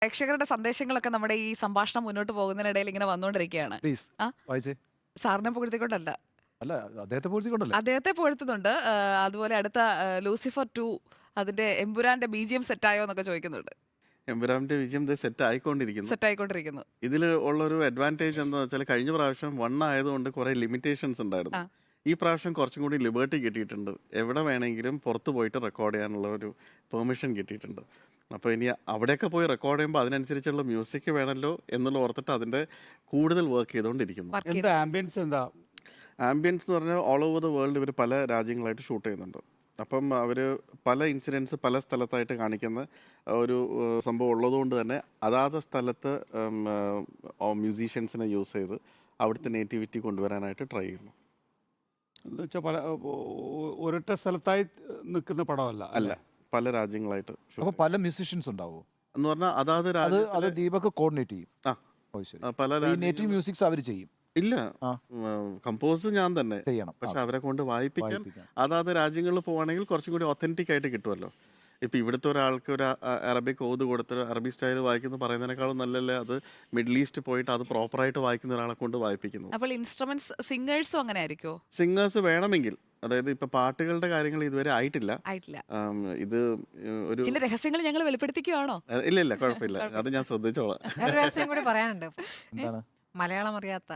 പ്രേക്ഷകരുടെ സന്ദേശങ്ങളൊക്കെ നമ്മുടെ ഈ സംഭാഷണം മുന്നോട്ട് പോകുന്നതിനിടയിൽ ഇങ്ങനെ വന്നുകൊണ്ടിരിക്കുകയാണ്. പ്ലീസ് ആ വായിച്ചേ. സാറിനെ പുകഴ്ത്തിക്കൊണ്ടല്ല, അല്ല, അദ്ദേഹത്തെ പൂഴ്ത്തിക്കൊണ്ടല്ലേ. അദ്ദേഹത്തെ പുകഴ്ത്തുന്നുണ്ട്. അതുപോലെ അടുത്ത ലൂസിഫർ 2 അതിന്റെ എമ്പുരാന്റെ BGM സെറ്റായോ എന്നൊക്കെ ചോദിക്കുന്നുണ്ട്. എമ്പുരാന്റെ വിജയം സെറ്റ് ആയിക്കൊണ്ടിരിക്കുന്നു. സെറ്റായിക്കൊണ്ടിരിക്കുന്നു. ഇതിൽ ഉള്ളൊരു അഡ്വാൻറ്റേജ് എന്താണെന്ന് വെച്ചാൽ കഴിഞ്ഞ പ്രാവശ്യം 1 ആയതുകൊണ്ട് കുറേ ലിമിറ്റേഷൻസ് ഉണ്ടായിരുന്നു. ആ. ഈ പ്രാവശ്യം കുറച്ചും കൂടി ലിബർട്ടി കിട്ടിയിട്ടുണ്ട്. എവിടെ വേണമെങ്കിലും പുറത്ത് പോയിട്ട് റെക്കോർഡ് ചെയ്യാനുള്ള ഒരു പെർമിഷൻ കിട്ടിയിട്ടുണ്ട്. അപ്പോൾ ഇനി അവിടെയൊക്കെ പോയി റെക്കോർഡ് ചെയ്യുമ്പോൾ അതിനനുസരിച്ചുള്ള മ്യൂസിക് വേണമല്ലോ എന്നുള്ള ഓർത്തിട്ട് അതിൻ്റെ കൂടുതൽ വർക്ക് ചെയ്തുകൊണ്ടിരിക്കുന്നു. വർക്ക് എന്താ ആംബിയൻസ് എന്താ? ആംബിയൻസ് എന്ന് പറഞ്ഞാൽ ഓൾ ഓവർ ദ വേൾഡ് ഇവർ പല രാജ്യങ്ങളായിട്ട് ഷൂട്ട് ചെയ്യുന്നുണ്ട്. അപ്പം അവർ പല ഇൻസിഡൻസ് പല സ്ഥലത്തായിട്ട് കാണിക്കുന്ന ഒരു സംഭവം ഉള്ളതുകൊണ്ട് തന്നെ അതാത് സ്ഥലത്ത് മ്യൂസീഷ്യൻസിനെ യൂസ് ചെയ്ത് അവിടുത്തെ നേറ്റിവിറ്റി കൊണ്ടുവരാനായിട്ട് ട്രൈ ചെയ്യുന്നു. എന്ന് വെച്ചാൽ പല ഒരൊറ്റ സ്ഥലത്തായി നിൽക്കുന്ന പടമല്ല അല്ല, പല രാജ്യങ്ങളായിട്ട് shoot അപ്പൊ പല മ്യൂസിഷ്യൻസ് ഉണ്ടാവോ? എന്ന് പറഞ്ഞാൽ അതാത് അത് രാജ്യത്തിലെ ദീപക് കോർഡിനേറ്റ് ചെയ്യും. ആ. ഓ, ശരി. പല ഈ നേറ്റീവ് രാജ്യങ്ങൾ മ്യൂസിക്സ് അവർ ചെയ്യും. ഇല്ല, ആ. കമ്പോസ് ഞാൻ തന്നെ. ചെയ്യണം. പക്ഷെ അവരെ കൊണ്ട് വായിപ്പിക്കാൻ വായിപ്പിക്കാൻ. അതാത് രാജ്യങ്ങളിൽ പോവാണെങ്കിൽ കുറച്ചും കൂടി ഒത്തൻറ്റിക് ആയിട്ട് കിട്ടുമല്ലോ. ഇപ്പം ഇവിടുത്തെ ഒരാൾക്ക് ഒരു അറബിക് ഓത് കൊടുത്തിട്ട് അറബി സ്റ്റൈൽ വായിക്കുന്നു പറയുന്നതിനേക്കാളും നല്ലല്ലേ അത് മിഡിൽ ഈസ്റ്റ് പോയിട്ട് അത് പ്രോപ്പറായിട്ട് വായിക്കുന്ന ഒരാളെ കൊണ്ട് വായിപ്പിക്കുന്നു. അപ്പോൾ ഇൻസ്ട്രുമെന്റ്സ് സിംഗേഴ്സും അങ്ങനെ ആയിരിക്കോ? സിംഗേഴ്സ് വേണമെങ്കിൽ, അതായത് ഇപ്പം പാട്ടുകളുടെ കാര്യങ്ങൾ ഇതുവരെ ആയിട്ടില്ല. ആയിട്ടില്ല. ഇത് ഒരു ചില രഹസ്യങ്ങൾ ഞങ്ങൾ വെളിപ്പെടുത്തിക്കുകയാണോ? ഇല്ല കുഴപ്പമില്ല, അത് ഞാൻ ശ്രദ്ധിച്ചോളാം. ഒരു രഹസ്യം കൂടി പറയാനുണ്ട്. എന്താണ്? മലയാളം അറിയാത്ത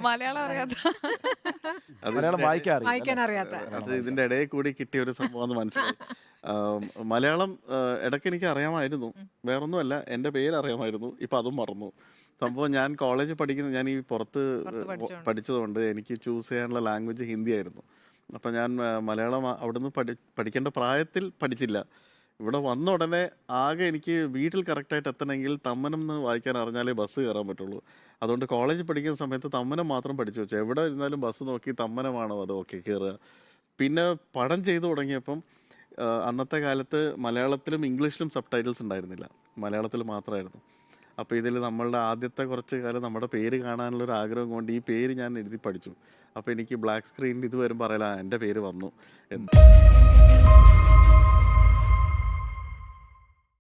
മലയാളം അറിയാത്ത അത് മലയാളം വായിക്കാൻ വായിക്കാൻ അറിയാത്ത അത് ഇതിൻ്റെ ഇടയിൽ കൂടി കിട്ടിയ ഒരു സംഭവം എന്ന് മനസ്സിലായി. മലയാളം ഇടയ്ക്ക് എനിക്ക് അറിയാമായിരുന്നു, വേറൊന്നുമല്ല, എൻ്റെ പേര് അറിയാമായിരുന്നു, ഇപ്പം അതും മറന്നു. സംഭവം ഞാൻ കോളേജിൽ പഠിക്കുന്ന, ഞാൻ ഈ പുറത്ത് പഠിച്ചതുകൊണ്ട് എനിക്ക് ചൂസ് ചെയ്യാനുള്ള ലാംഗ്വേജ് ഹിന്ദി ആയിരുന്നു. അപ്പം ഞാൻ മലയാളം അവിടുന്ന് പഠിക്കേണ്ട പ്രായത്തിൽ പഠിച്ചില്ല. ഇവിടെ വന്ന ഉടനെ ആകെ എനിക്ക് വീട്ടിൽ കറക്റ്റായിട്ട് എത്തണമെങ്കിൽ തമ്മനം എന്ന് വായിക്കാൻ അറിഞ്ഞാലേ ബസ് കയറാൻ പറ്റുള്ളൂ. അതുകൊണ്ട് കോളേജിൽ പഠിക്കുന്ന സമയത്ത് തമ്മനം മാത്രം പഠിച്ചു വെച്ചു. എവിടെ ഇരുന്നാലും ബസ് നോക്കി തമ്മനമാണോ അത് ഓക്കെ കയറുക. പിന്നെ പടം ചെയ്തു തുടങ്ങിയപ്പം അന്നത്തെ കാലത്ത് മലയാളത്തിലും ഇംഗ്ലീഷിലും സബ് ടൈറ്റിൽസ് ഉണ്ടായിരുന്നില്ല, മലയാളത്തിൽ മാത്രമായിരുന്നു. അപ്പോൾ ഇതിൽ നമ്മളുടെ ആദ്യത്തെ കുറച്ച് കാലം നമ്മുടെ പേര് കാണാനുള്ളൊരു ആഗ്രഹം കൊണ്ട് ഈ പേര് ഞാൻ എഴുതി പഠിച്ചു. അപ്പോൾ എനിക്ക് ബ്ലാക്ക് സ്ക്രീനിൽ ഇത് വരുമ്പോൾ അറിയില്ല എൻ്റെ പേര് വന്നു എന്ന്.